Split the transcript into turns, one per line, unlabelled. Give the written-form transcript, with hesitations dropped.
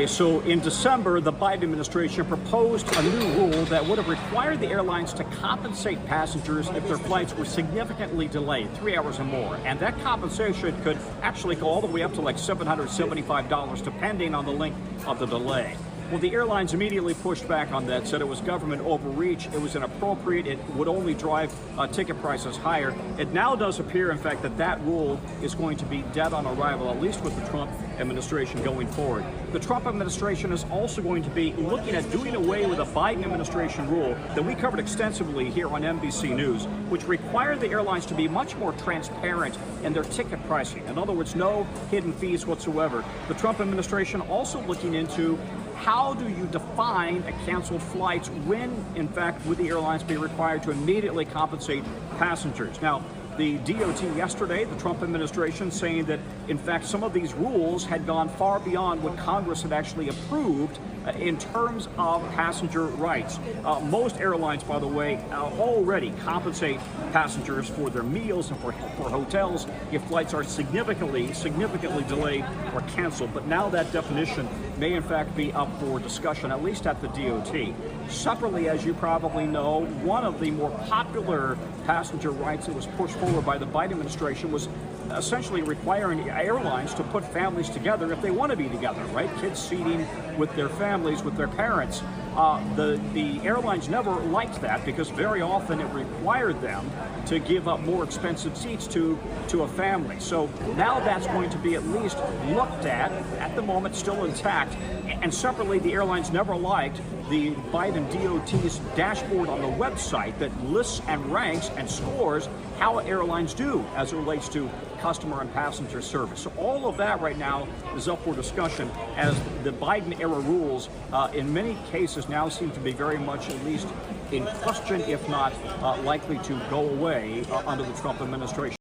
So in December, the Biden administration proposed a new rule that would have required the airlines to compensate passengers if their flights were significantly delayed, 3 hours or more. And that compensation could actually go all the way up to like $775, depending on the length of the delay. Well, the airlines immediately pushed back on that, said it was government overreach, it was inappropriate, it would only drive ticket prices higher. It now does appear, in fact, that that rule is going to be dead on arrival, at least with the Trump administration going forward. The Trump administration is also going to be looking at doing away with a Biden administration rule that we covered extensively here on NBC News, which required the airlines to be much more transparent in their ticket pricing. In other words, no hidden fees whatsoever. The Trump administration also looking into how do you define a canceled flight when, in fact, would the airlines be required to immediately compensate passengers? Now, the DOT yesterday, the Trump administration, saying that, in fact, some of these rules had gone far beyond what Congress had actually approved in terms of passenger rights. Most airlines, by the way, already compensate passengers for their meals and for hotels if flights are significantly delayed or canceled. But now that definition may, in fact, be up for discussion, at least at the DOT. Separately, as you probably know, one of the more popular passenger rights that was pushed forward by the Biden administration was essentially requiring airlines to put families together if they want to be together, right? Kids seating with their families, with their parents. The airlines never liked that because very often it required them to give up more expensive seats to a family. So now that's going to be at least looked at the moment still intact. And separately, the airlines never liked the Biden DOT's dashboard on the website that lists and ranks and scores how airlines do as it relates to customer and passenger service. So all of that right now is up for discussion as the Biden-era rules in many cases now seem to be very much at least in question, if not likely to go away under the Trump administration.